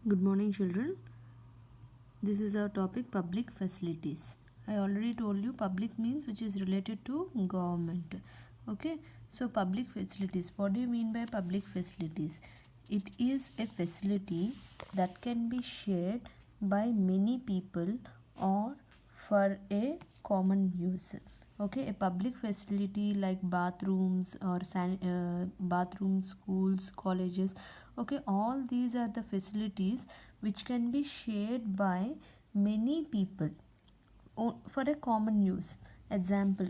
Good morning, children. This is our topic, public facilities. I already told you public means which is related to government. Okay, so public facilities. What do you mean by public facilities? It is a facility that can be shared by many people or for a common use. Okay, a public facility like bathrooms or bathrooms, schools, colleges. Okay, all these are the facilities which can be shared by many people for a common use. Example: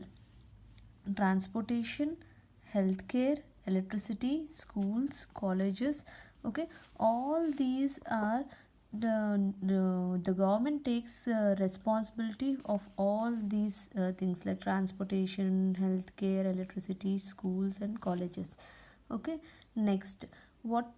transportation, healthcare, electricity, schools, colleges. Okay, all these are the government takes responsibility of all these things like transportation, healthcare, electricity, schools and colleges. Okay, next, what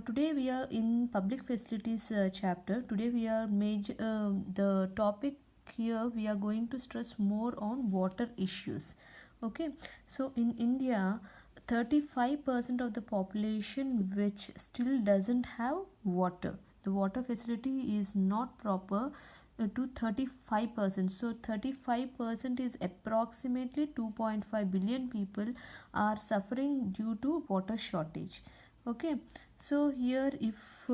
today we are in public facilities chapter. Today we are the topic here we are going to stress more on water issues. Okay, so in India, 35% of the population which still doesn't have water. The water facility is not proper to 35%. So 35% is approximately 2.5 billion people are suffering due to water shortage. Okay, so here if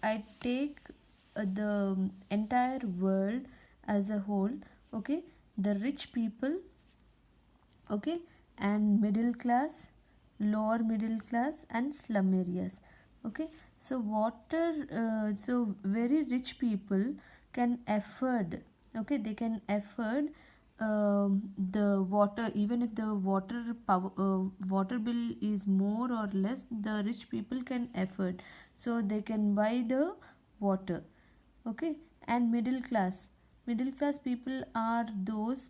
I take the entire world as a whole, okay, the rich people, okay, and middle class, lower middle class and slum areas. Okay, so so very rich people can afford, okay, they can afford the water. Even if the water bill is more or less, the rich people can afford, so they can buy the water. Okay, and middle class people are those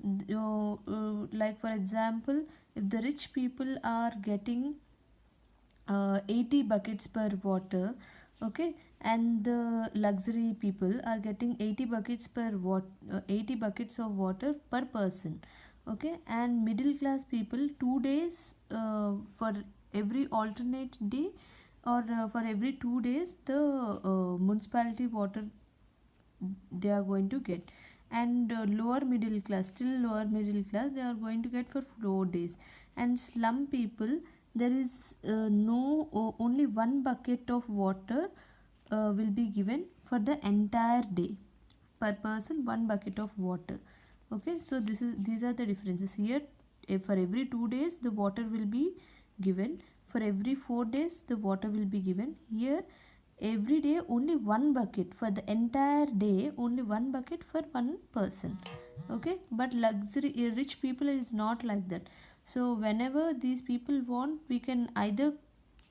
like for example, if the rich people are getting 80 buckets per water, okay, and the luxury people are getting 80 buckets 80 buckets of water per person. Okay, and middle class people 2 days for every alternate day, or for every 2 days the municipality water they are going to get. And lower middle class, still lower middle class, they are going to get for 4 days. And slum people, there is only one bucket of water will be given for the entire day. Per person, one bucket of water. Okay, so these are the differences here. For every 2 days the water will be given, for every 4 days the water will be given. Here every day only one bucket, for the entire day only one bucket for one person. Okay, but rich people is not like that. So whenever these people want, we can either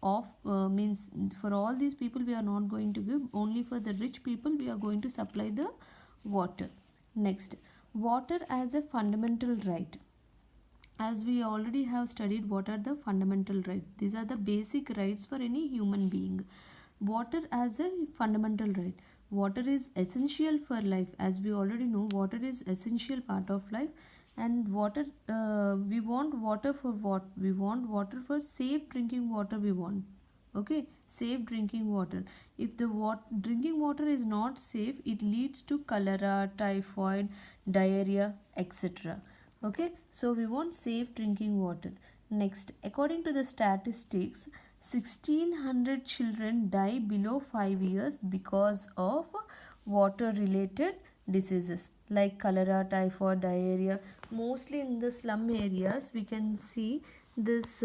off means for all these people we are not going to give, only for the rich people we are going to supply the water. Next, water as a fundamental right. As we already have studied, what are the fundamental rights? These are the basic rights for any human being. Water as a fundamental right. Water is essential for life. As we already know, water is essential part of life. And water, we want water for what? We want water for safe drinking water. We want, okay, safe drinking water. If the drinking water is not safe, it leads to cholera, typhoid, diarrhea, etc. Okay, so we want safe drinking water. Next, according to the statistics, 1600 children die below 5 years because of water related diseases like cholera, typhoid, diarrhea. Mostly in the slum areas we can see this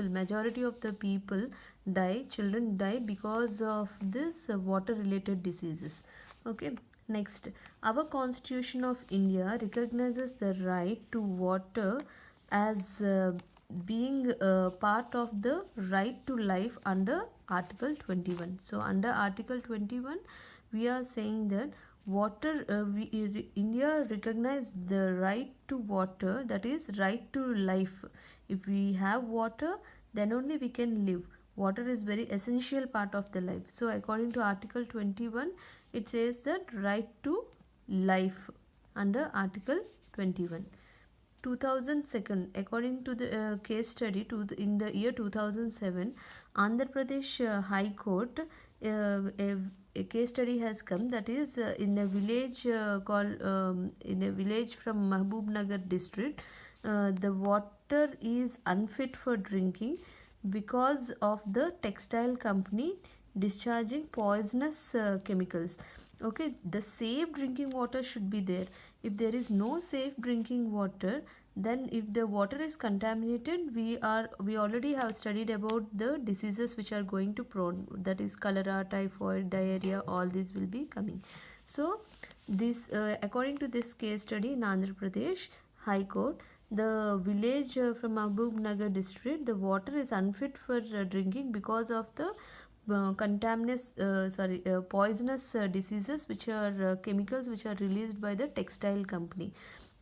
majority of the people children die because of this water related diseases. Okay, next, our Constitution of India recognizes the right to water as being part of the right to life under Article 21. So under Article 21 we are saying that water, India recognize the right to water, that is right to life. If we have water, then only we can live. Water is very essential part of the life. So according to Article 21, it says that right to life under Article 21. 2002, according to the case study in the year 2007, Andhra Pradesh High Court, a case study has come, that is in a village called in a village from Mahbub Nagar district. The water is unfit for drinking because of the textile company discharging poisonous chemicals. Okay, the safe drinking water should be there. If there is no safe drinking water, then if the water is contaminated, we already have studied about the diseases which are going to prone, that is cholera, typhoid, diarrhea, all these will be coming. So this according to this case study in Andhra Pradesh High Court, the village from Mahbub Nagar district, the water is unfit for drinking because of the poisonous diseases, which are chemicals which are released by the textile company.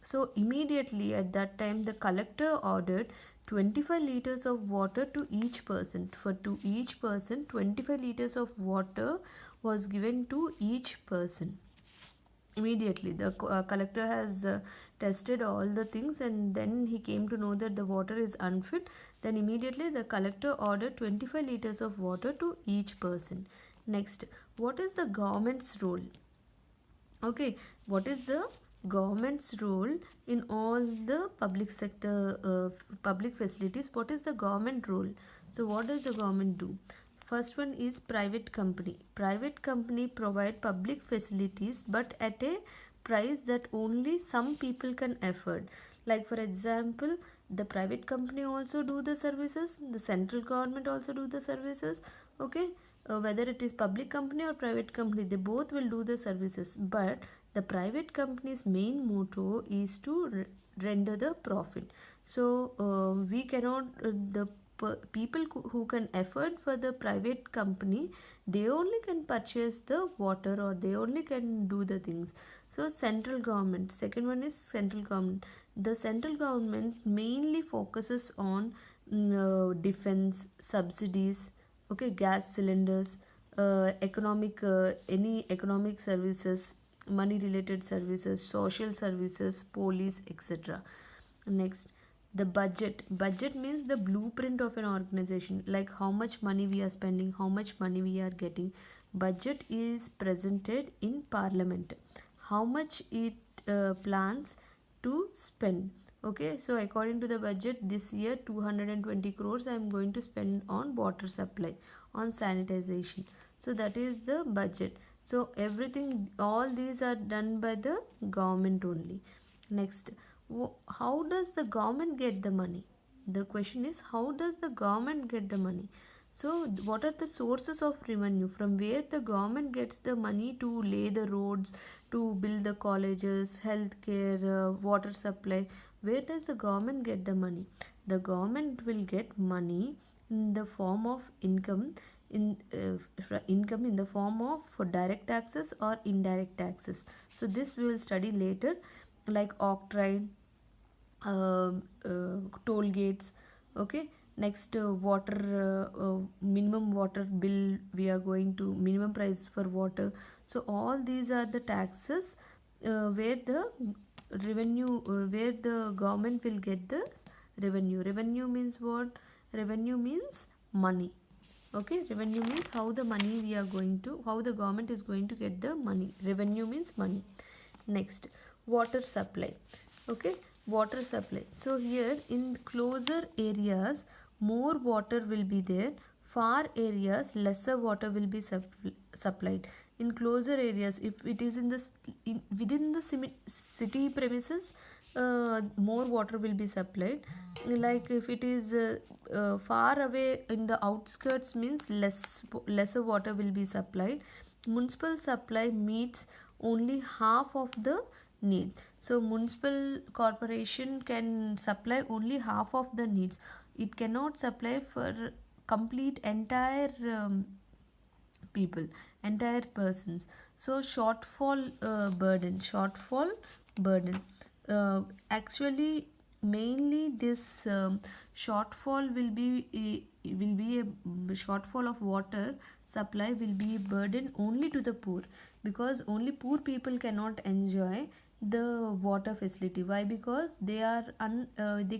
So immediately at that time, the collector ordered 25 liters of water to each person. To each person, 25 liters of water was given to each person. Immediately the collector has tested all the things, and then he came to know that the water is unfit. Then immediately the collector ordered 25 liters of water to each person. Next, what is the government's role? Okay, what is the government's role in all the public sector public facilities? What is the government role? So what does the government do? First one is private company. Private company provide public facilities but at a price that only some people can afford. Like for example, the private company also do the services, the central government also do the services. Okay, whether it is public company or private company, they both will do the services, but the private company's main motto is to render the profit. So we cannot the people who can afford for the private company, they only can purchase the water, or they only can do the things. So central government, second one is central government. The central government mainly focuses on defense, subsidies, okay, gas cylinders, economic any economic services, money related services, social services, police, etc. Next, the budget means the blueprint of an organization, like how much money we are spending, how much money we are getting. Budget is presented in parliament, how much it plans to spend. Okay, so according to the budget, this year 220 crores I am going to spend on water supply, on sanitization. So that is the budget. So everything, all these are done by the government only. Next, how does the government get the money? The question is, how does the government get the money? So what are the sources of revenue, from where the government gets the money to lay the roads, to build the colleges, healthcare, water supply? Where does the government get the money? The government will get money in the form of income, income in the form of direct taxes or indirect taxes. So this we will study later, like octroi, toll gates. Okay, next, water minimum water bill, we are going to minimum price for water. So all these are the taxes where the revenue, where the government will get the revenue means what? Revenue means money. Okay, revenue means how the money we are going to, how the government is going to get the money. Revenue means money. Next, water supply. Okay, water supply. So here in closer areas, more water will be there. Far areas, lesser water will be supplied. In closer areas, if it is in the within the city premises, more water will be supplied. Like if it is far away in the outskirts, means lesser water will be supplied. Municipal supply meets only half of the need. So municipal corporation can supply only half of the needs. It cannot supply for complete entire people, entire persons. So shortfall burden. Actually, mainly this shortfall will be a shortfall of water supply will be a burden only to the poor, because only poor people cannot enjoy the water facility. Why? Because they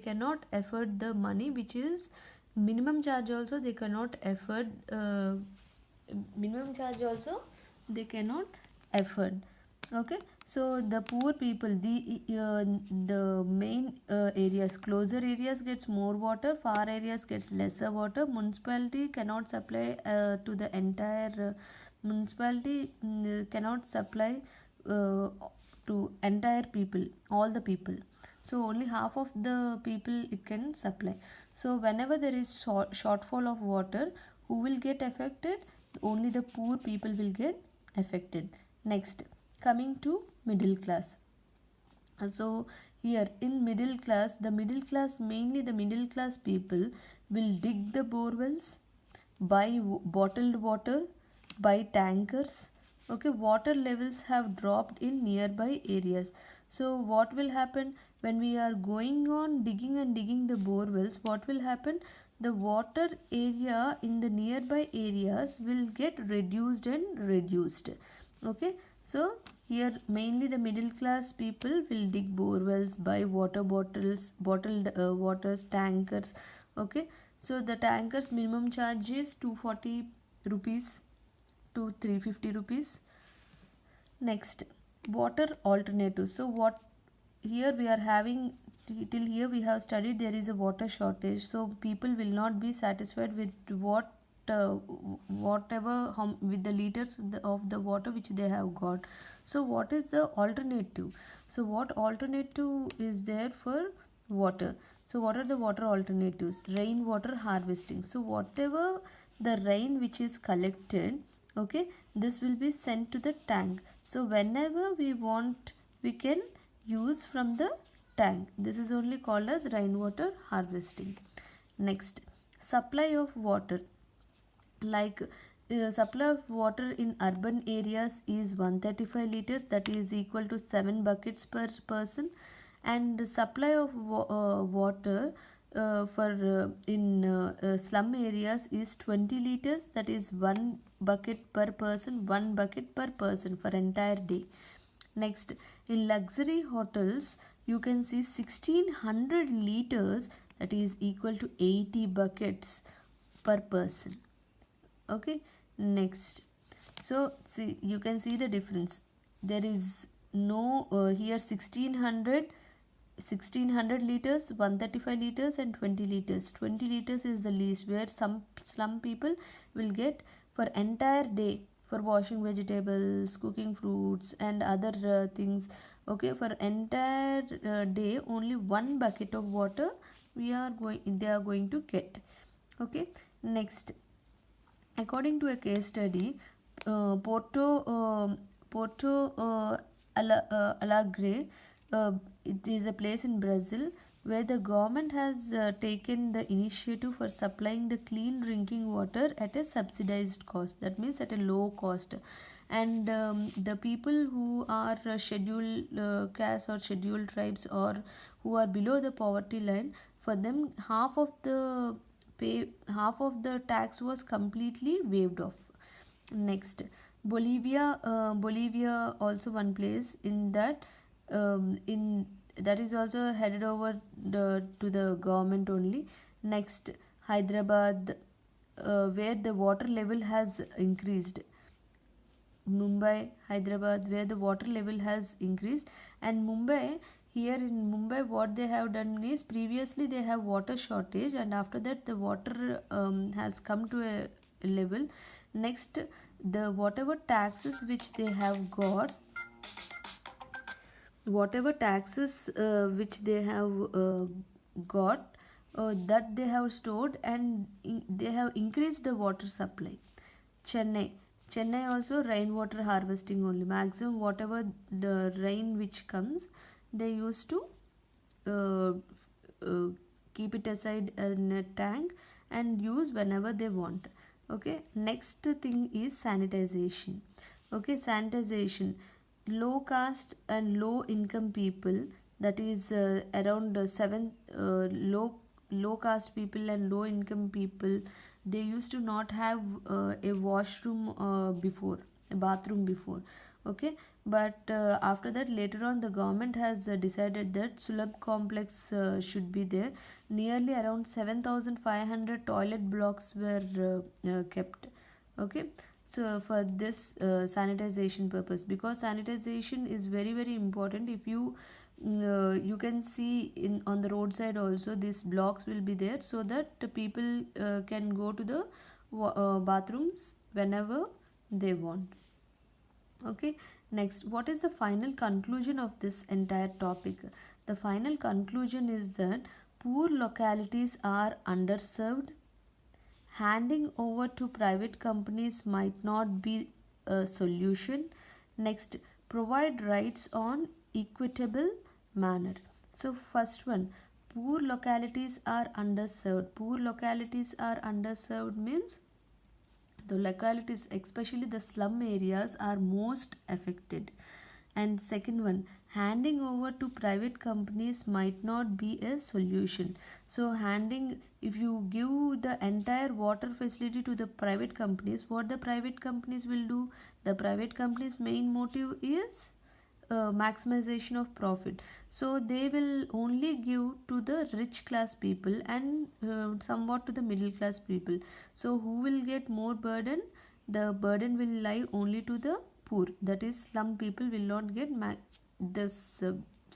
cannot afford the money which is minimum charge also they cannot afford. Minimum charge also they cannot afford. Okay, so the poor people, the main areas, closer areas gets more water, far areas gets lesser water. Municipality cannot supply to the entire municipality cannot supply uh, to entire people, all the people. So only half of the people it can supply. So whenever there is shortfall of water, who will get affected? Only the poor people will get affected. Next, coming to middle class. So here in middle class, the middle class, mainly the middle class people will dig the borewells, buy bottled water, buy tankers. Okay, water levels have dropped in nearby areas. So what will happen when we are going on digging and digging the borewells? What will happen? The water area in the nearby areas will get reduced and reduced. Okay, so here mainly the middle class people will dig borewells, buy water bottles, bottled waters, tankers. Okay, so the tankers minimum charge is 240 rupees to 350 rupees. Next, water alternatives. So what here we are having, till here we have studied there is a water shortage. So people will not be satisfied with uh, whatever with the liters of the water which they have got. So what is the alternative? So what alternative is there for water? So what are the water alternatives? Rainwater harvesting. So whatever the rain which is collected, okay, this will be sent to the tank. So whenever we want, we can use from the tank. This is only called as rainwater harvesting. Next, supply of water. Like supply of water in urban areas is 135 liters, that is equal to 7 buckets per person. And the supply of water for in slum areas is 20 liters, that is 1 bucket per person, 1 bucket per person for entire day. Next, in luxury hotels you can see 1600 liters, that is equal to 80 buckets per person. Okay, next, so see, you can see the difference. There is no here 1600 liters, 135 liters and 20 liters. 20 liters is the least, where some slum people will get for entire day for washing vegetables, cooking fruits and other things. Okay, for entire day only 1 bucket of water they are going to get. Okay, next, according to a case study, Porto Alegre, it is a place in Brazil where the government has taken the initiative for supplying the clean drinking water at a subsidized cost. That means at a low cost. And the people who are scheduled caste or scheduled tribes, or who are below the poverty line, for them half of the tax was completely waived off. Next, Bolivia also one place in that, in that is also headed over to the government only. Next, Hyderabad, where the water level has increased. Mumbai, Hyderabad, where the water level has increased. And Mumbai, here in Mumbai, what they have done is, previously they have water shortage, and after that the water has come to a level. Next, the whatever taxes which they have got, whatever taxes which they have got, that they have stored, and they have increased the water supply. Chennai. Chennai also rainwater harvesting only. Maximum whatever the rain which comes, they used to uh, uh, keep it aside in a tank and use whenever they want. Okay. Next thing is sanitization. Okay, sanitization. Low caste and low income people, that is around seven low caste people and low income people, they used to not have a washroom before, a bathroom before. Okay, but after that, later on, the government has decided that Sulabh complex should be there. Nearly around 7,500 toilet blocks were kept. Okay, so for this sanitization purpose, because sanitization is very very important. If you you can see in on the roadside also, these blocks will be there, so that the people can go to the bathrooms whenever they want. Okay, next, what is the final conclusion of this entire topic? The final conclusion is that poor localities are underserved. Handing over to private companies might not be a solution. Next, provide rights on equitable manner. So first one, poor localities are underserved. Poor localities are underserved means the localities, especially the slum areas, are most affected. And second one, handing over to private companies might not be a solution. So handing, if you give the entire water facility to the private companies, what the private companies will do? The private companies main motive is maximization of profit. So they will only give to the rich class people and somewhat to the middle class people. So who will get more burden? The burden will lie only to the poor, that is slum people will not get this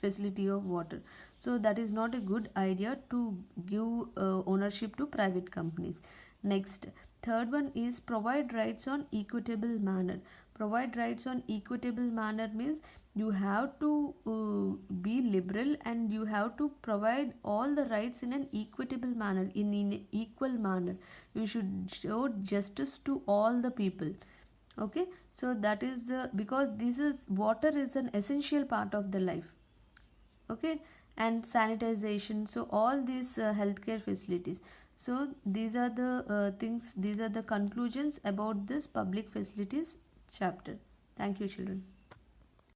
facility of water. So that is not a good idea to give ownership to private companies. Next, third one is provide rights on equitable manner. Provide rights on equitable manner means you have to be liberal, and you have to provide all the rights in an equitable manner, in equal manner. You should show justice to all the people. Okay, so that is the, because this is, water is an essential part of the life. Okay, and sanitization, so all these healthcare facilities. So these are the things, these are the conclusions about this public facilities chapter. Thank you, children.